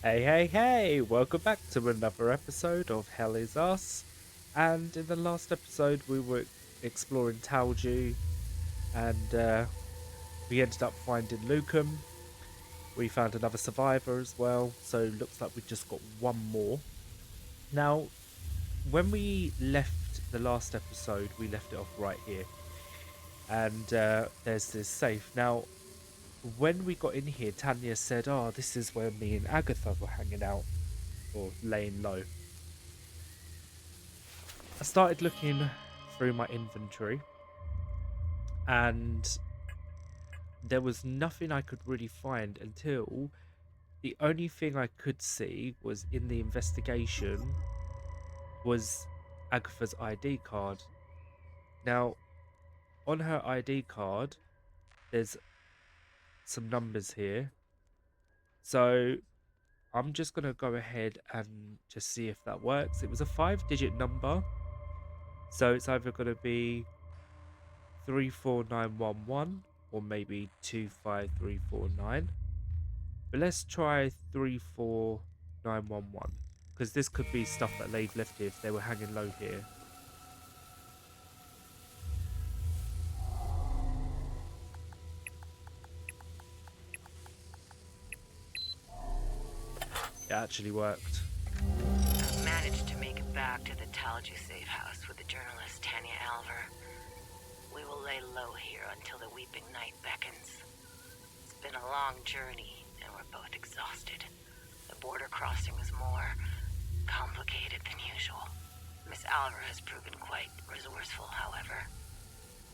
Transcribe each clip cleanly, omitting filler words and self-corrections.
Hey, hey, hey! Welcome back to another episode of Hell Is Us. And in the last episode, we were exploring Talju, and we ended up finding Lucan. We found another survivor as well, so looks like we just got one more. Now, when we left the last episode, we left it off right here, and there's this safe. Now, when we got in here, Tanya said, "Oh, this is where me and Agatha were hanging out or laying low." I started looking through my inventory and there was nothing I could really find until the only thing I could see was in the investigation was Agatha's ID card. Now, on her ID card, there's some numbers here. So I'm just going to go ahead and just see if that works. It was a 5-digit number. So it's either going to be 34911 or maybe 25349. But let's try 34911 because this could be stuff that they've left here if they were hanging low here. It actually worked. I've managed to make it back to the Talju safe house with the journalist Tanya Alver. We will lay low here until the weeping night beckons. It's been a long journey, and we're both exhausted. The border crossing is more complicated than usual. Miss Alver has proven quite resourceful, however.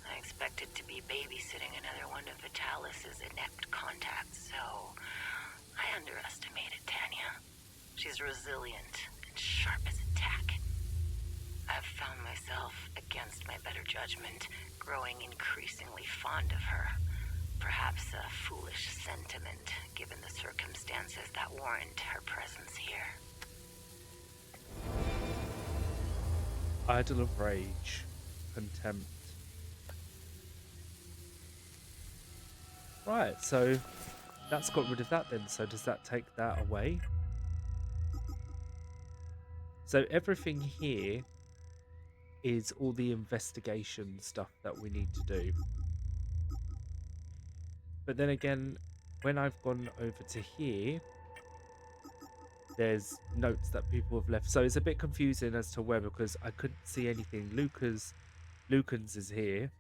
I expected to be babysitting another one of Vitalis' inept contacts, so I underestimated Tanya. She's resilient and sharp as a tack. I've found myself, against my better judgment, growing increasingly fond of her. Perhaps a foolish sentiment, given the circumstances that warrant her presence here. Idol of Rage. Contempt. Right, so that's got rid of that then. So does that take that away? So everything here is all the investigation stuff that we need to do. But then again, when I've gone over to here, there's notes that people have left. So it's a bit confusing as to where, because I couldn't see anything. Lucan's is here.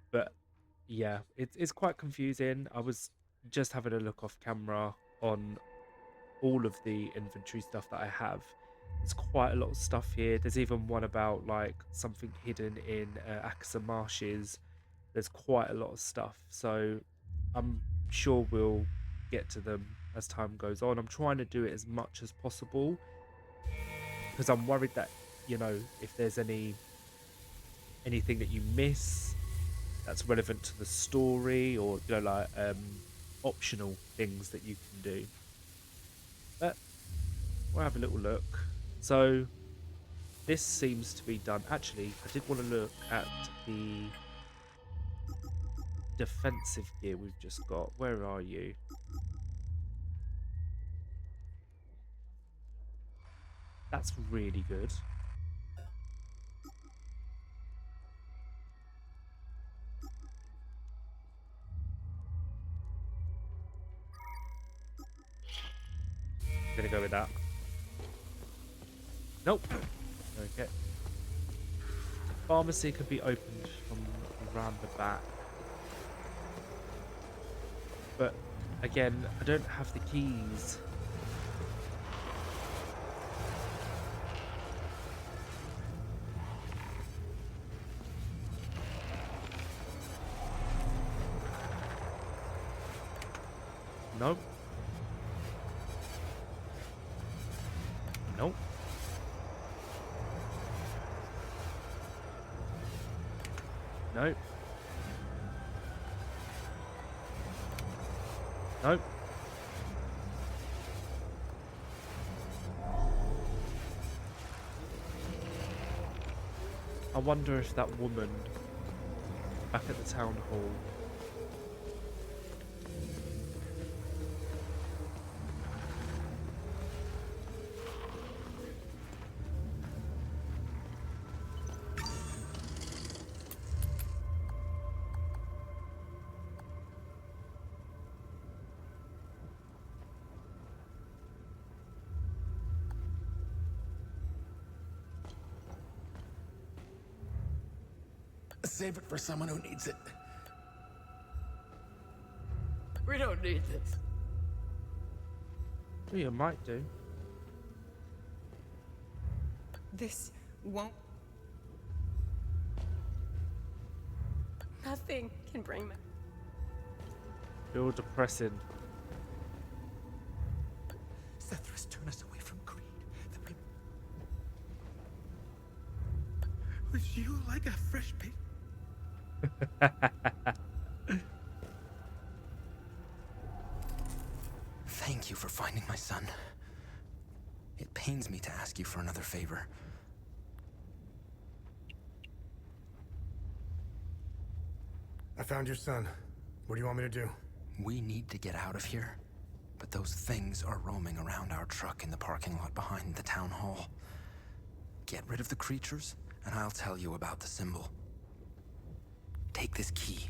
But yeah, it's quite confusing. I was just having a look off camera on all of the inventory stuff that I have. There's quite a lot of stuff here. There's even one about like something hidden in Akasa Marshes. There's quite a lot of stuff. So I'm sure we'll get to them as time goes on. I'm trying to do it as much as possible because I'm worried that, if there's anything that you miss that's relevant to the story, or optional things that you can do. But we'll have a little look. So this seems to be done. Actually, I did want to look at the defensive gear we've just got. Where are you? That's really good. I'm gonna go with that. Nope. Okay. Pharmacy can be opened from around the back. But again, I don't have the keys. Nope. Nope. Nope. Nope. I wonder if that woman back at the town hall save it for someone who needs it. We don't need this. Well, you might do. This won't. Nothing can bring me. Feel depressing. Sethris, turn us away from greed. Was you like a fresh pig? Thank you for finding my son. It pains me to ask you for another favor. I found your son. What do you want me to do? We need to get out of here, but those things are roaming around our truck in the parking lot behind the town hall. Get rid of the creatures, and I'll tell you about the symbol. Take this key.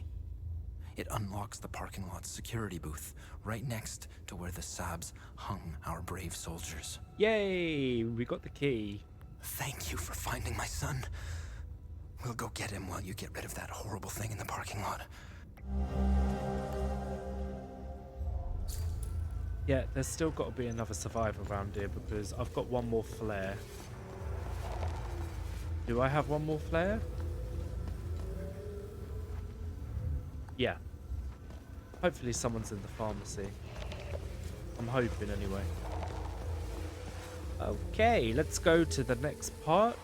It unlocks the parking lot's security booth, right next to where the Sabs hung our brave soldiers. Yay! We got the key. Thank you for finding my son. We'll go get him while you get rid of that horrible thing in the parking lot. Yeah, there's still got to be another survivor around here because I've got one more flare. Do I have one more flare? Yeah. Hopefully someone's in the pharmacy. I'm hoping anyway. Okay, let's go to the next part.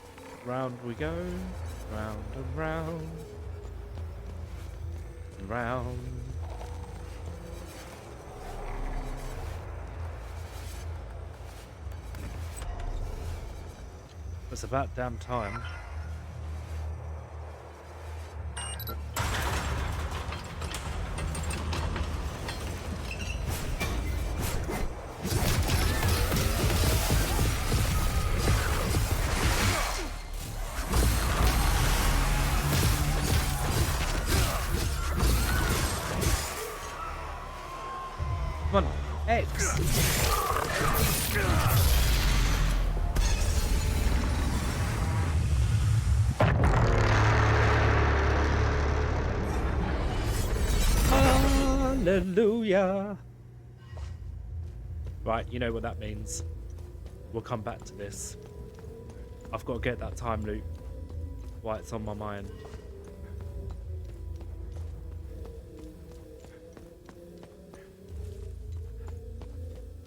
Round we go. Round and round. And round. It's about damn time. Come on, X. Hallelujah. Right, you know what that means. We'll come back to this. I've got to get that time loop while it's on my mind.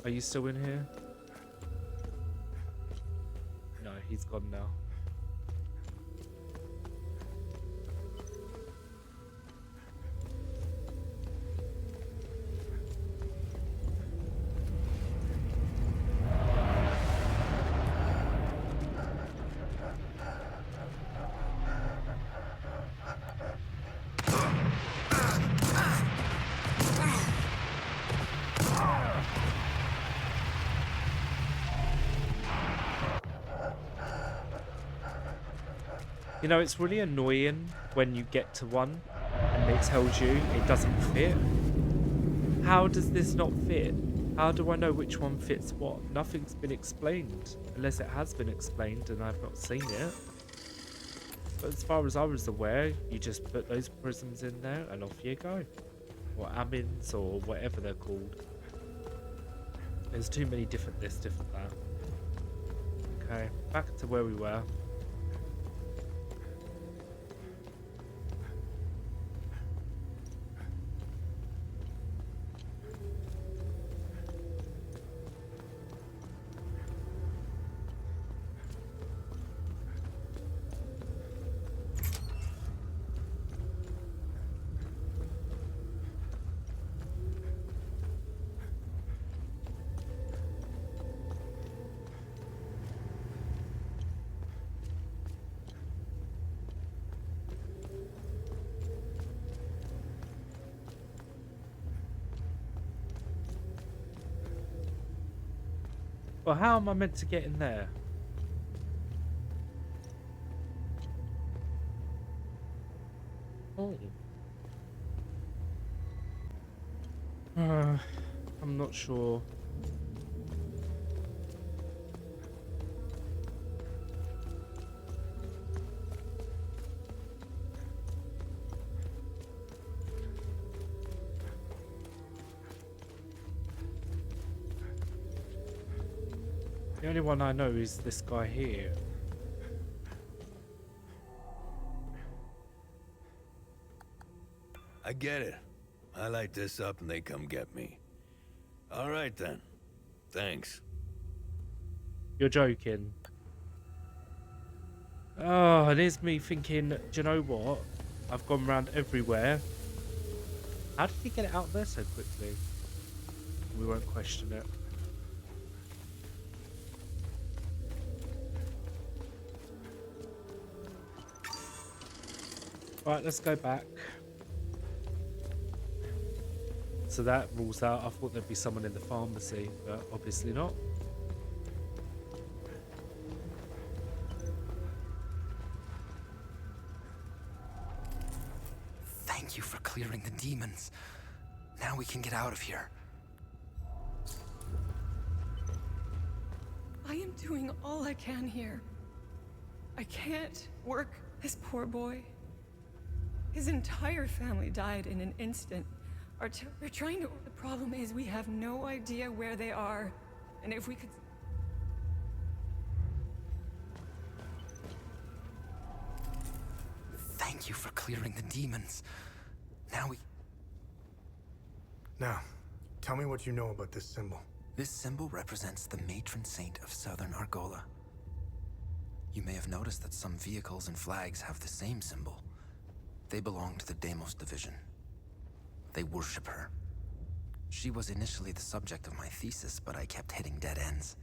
Are you still in here? No, he's gone now. You know, it's really annoying when you get to one and it tells you it doesn't fit. How does this not fit? How do I know which one fits what? Nothing's been explained. Unless it has been explained and I've not seen it. But as far as I was aware, you just put those prisms in there and off you go. Or amins or whatever they're called. There's too many different this, different that. Okay, back to where we were. Well, how am I meant to get in there? Oh. I'm not sure. The only one I know is this guy here. I get it. I light this up and they come get me. All right then. Thanks. You're joking. Oh, and here's me thinking, do you know what? I've gone round everywhere. How did he get it out there so quickly? We won't question it. Right, let's go back. So that rules out. I thought there'd be someone in the pharmacy, but obviously not. Thank you for clearing the demons. Now we can get out of here. I am doing all I can here. I can't work this poor boy. His entire family died in an instant. We're trying to... The problem is we have no idea where they are. And if we could... Thank you for clearing the demons. Now we... Now, tell me what you know about this symbol. This symbol represents the matron saint of southern Argola. You may have noticed that some vehicles and flags have the same symbol. They belong to the Deimos division. They worship her. She was initially the subject of my thesis, but I kept hitting dead ends.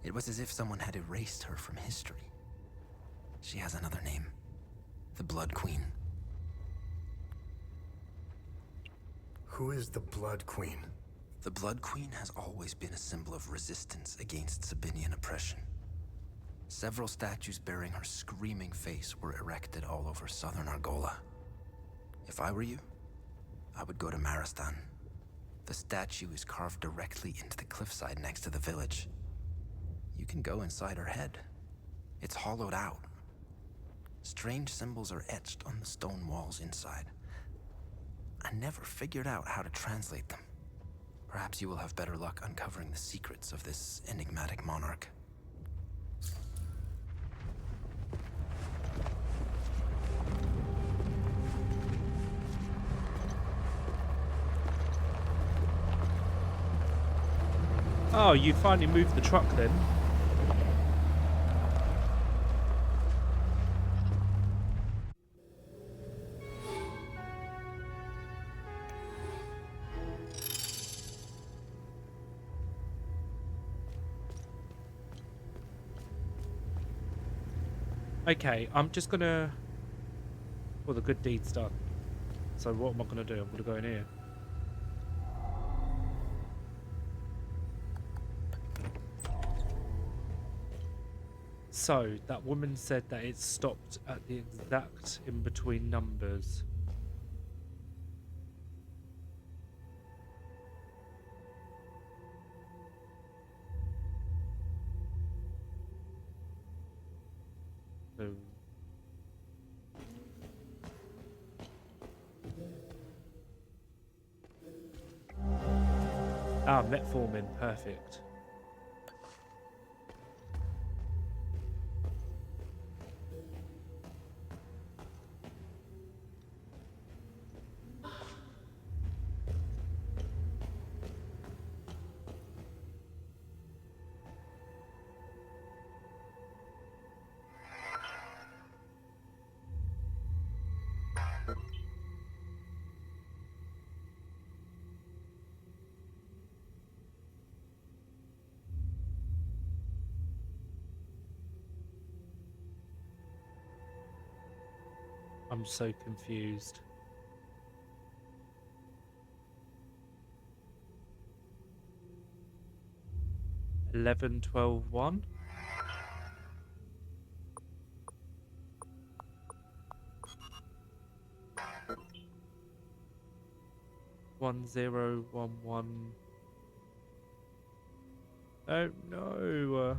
It was as if someone had erased her from history. She has another name. The Blood Queen. Who is the Blood Queen? The Blood Queen has always been a symbol of resistance against Sabinian oppression. Several statues bearing her screaming face were erected all over southern Argola. If I were you, I would go to Maristan. The statue is carved directly into the cliffside next to the village. You can go inside her head. It's hollowed out. Strange symbols are etched on the stone walls inside. I never figured out how to translate them. Perhaps you will have better luck uncovering the secrets of this enigmatic monarch. Oh, you finally moved the truck then. Okay, I'm just gonna... Well, the good deed's done. So what am I gonna do? I'm gonna go in here. So, that woman said that it stopped at the exact in-between numbers. So... Ah, metformin, perfect. I'm so confused. Eleven, 12, 1. 1, 0, 1, 1. Oh no.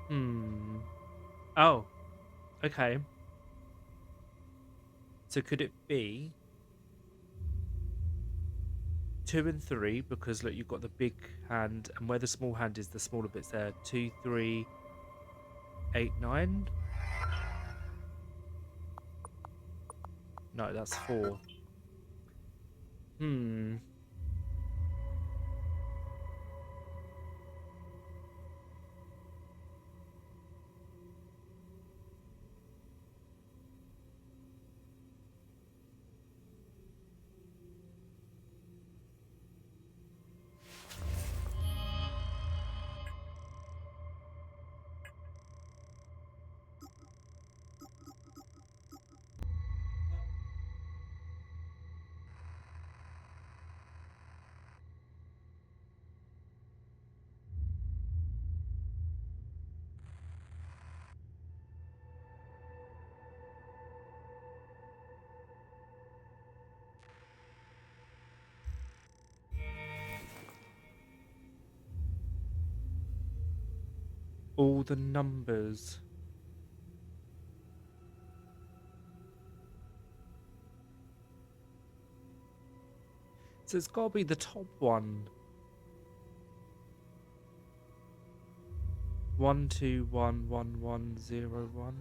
Hmm. Oh, okay. So could it be 2 and 3? Because look, you've got the big hand, and where the small hand is, the smaller bit's there. 2, 3, 8, 9. No, that's 4. Hmm. All the numbers. So it's got to be the top one. 1, 2, 1, 1, 1, 0, 1.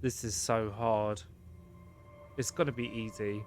This is so hard. It's got to be easy.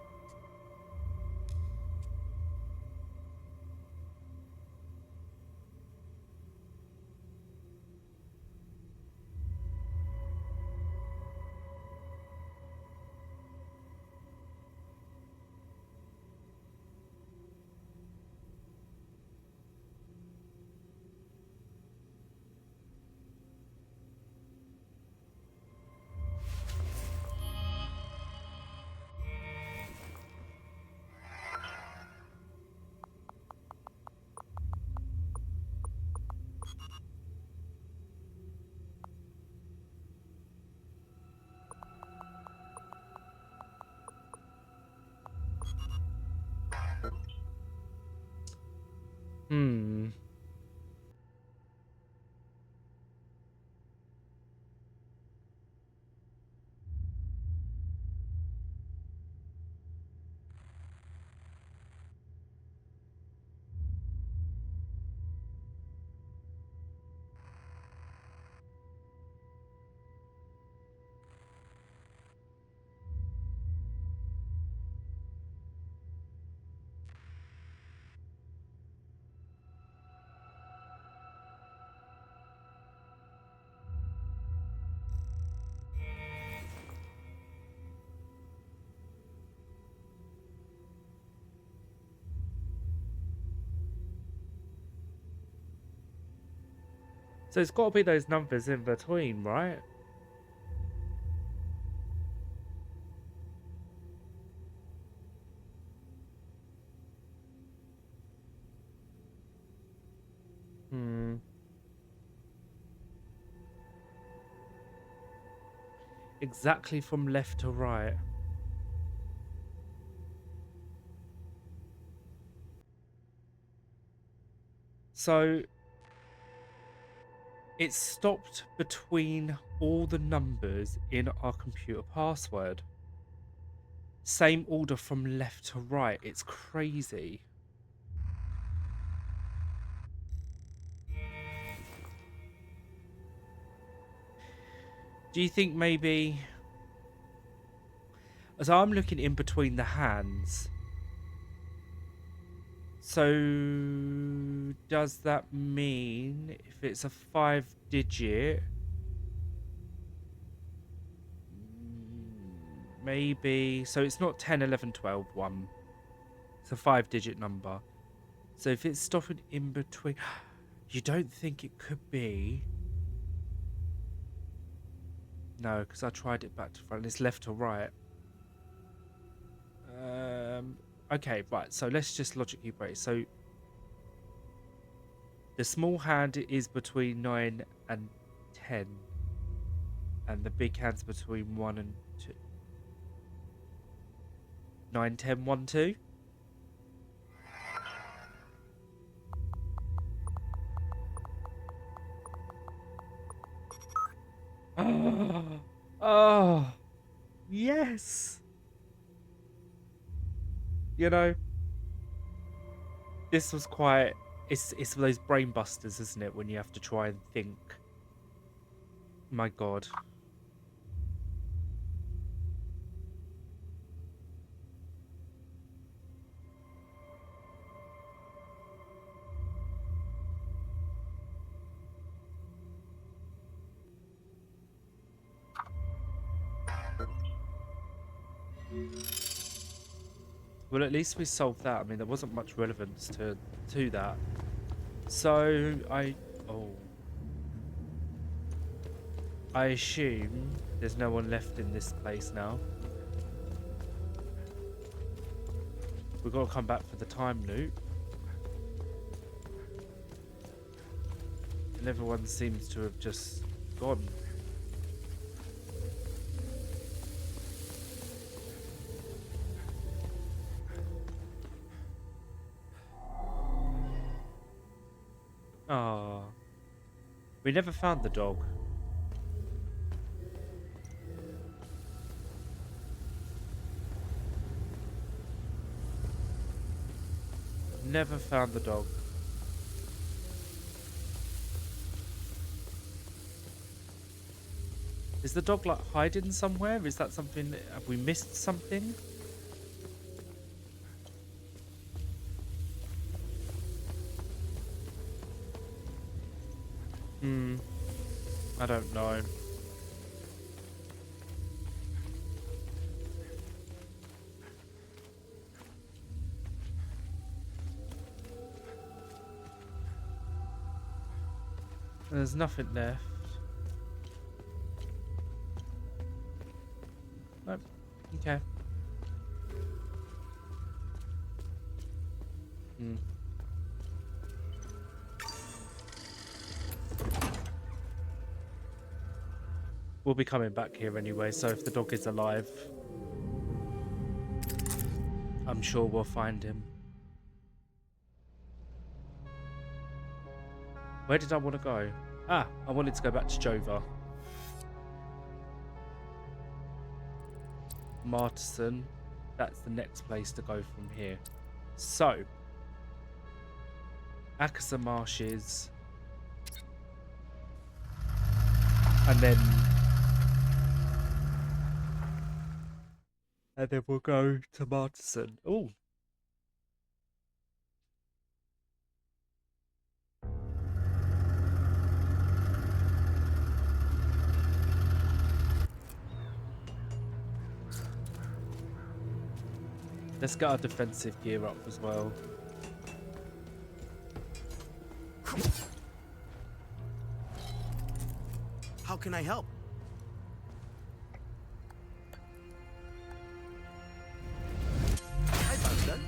Hmm. So it's got to be those numbers in between, right? Hmm. Exactly from left to right. So it stopped between all the numbers in our computer password. Same order from left to right. It's crazy. Do you think maybe... As I'm looking in between the hands. So does that mean if it's a 5-digit... Maybe... So it's not 10, 11, 12, 1. It's a 5-digit number. So if it's stopping in between... You don't think it could be? No, because I tried it back to front. It's left to right. Okay, right. So let's just logically break. So the small hand is between 9 and 10. And the big hand's between 1 and 2. 9, 10, 1, 2. Oh, oh, yes. You know, this was quite. It's those brain busters, isn't it? When you have to try and think. My God. Well, at least we solved that. I mean, there wasn't much relevance to that. So I assume there's no one left in this place now. We've got to come back for the time loop. And everyone seems to have just gone. Ah, we never found the dog. Never found the dog. Is the dog like hiding somewhere? Is that something? Have we missed something? I don't know. There's nothing left. Nope. Okay. We'll be coming back here anyway, so if the dog is alive, I'm sure we'll find him. Where did I want to go? Ah, I wanted to go back to Jova. Martison. That's the next place to go from here. So, Akasa Marshes. And then we'll go to Martison. Oh. Let's get our defensive gear up as well. How can I help? Hi, Basta.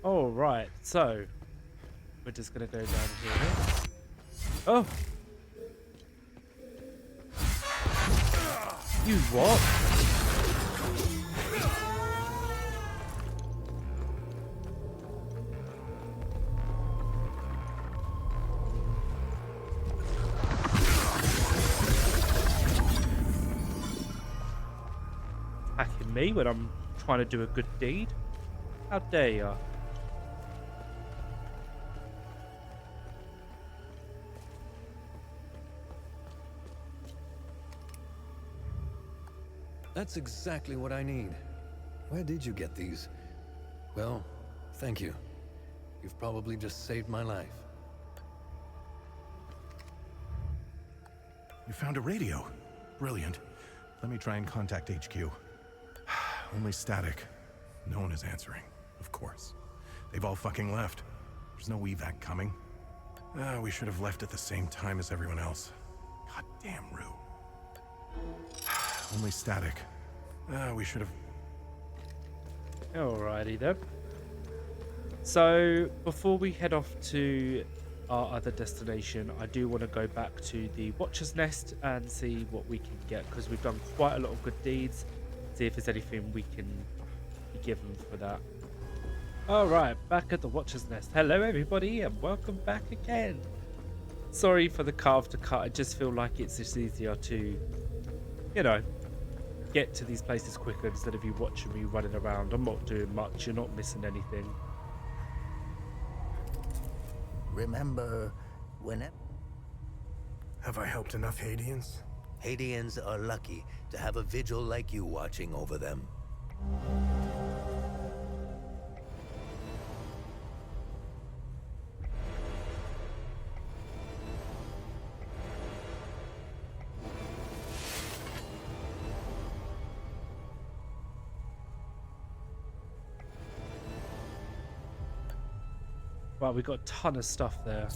All right, so we're just gonna go down here. Oh, you what? Attacking me when I'm trying to do a good deed? How dare you? That's exactly what I need. Where did you get these? Well, thank you. You've probably just saved my life. You found a radio. Brilliant. Let me try and contact HQ. Only static. No one is answering, of course. They've all fucking left. There's no evac coming. We should have left at the same time as everyone else. God damn, Rue. Only static. We should have... Alrighty then. So, before we head off to our other destination, I do want to go back to the Watcher's Nest and see what we can get, because we've done quite a lot of good deeds. See if there's anything we can be given for that. Alright, back at the Watcher's Nest. Hello everybody, and welcome back again. Sorry for the cut after cut. I just feel like it's just easier to, you know, get to these places quicker instead of you watching me running around. I'm not doing much. You're not missing anything. Remember, whenever Have I helped enough Hadeans? Hadeans are lucky to have a vigil like you watching over them. Wow, we got a ton of stuff there.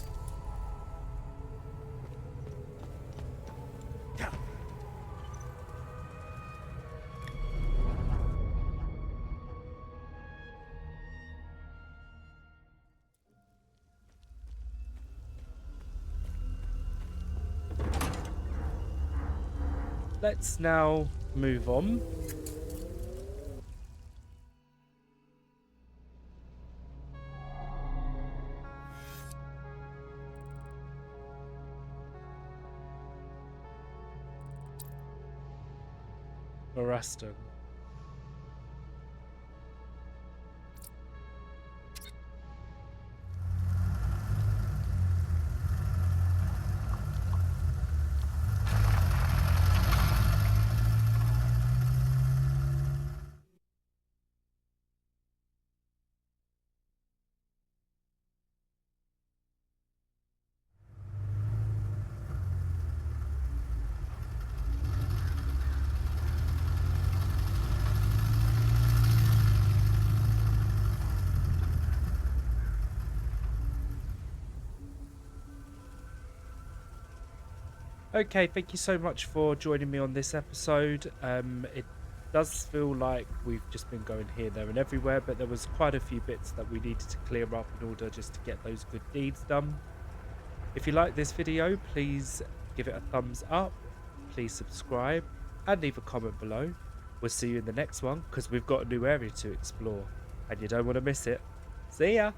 Let's now move on. Baraston. Okay, thank you so much for joining me on this episode. It does feel like we've just been going here, there and everywhere, but there was quite a few bits that we needed to clear up in order just to get those good deeds done. If you like this video, please give it a thumbs up, please subscribe, and leave a comment below. We'll see you in the next one, because we've got a new area to explore, and you don't want to miss it. See ya!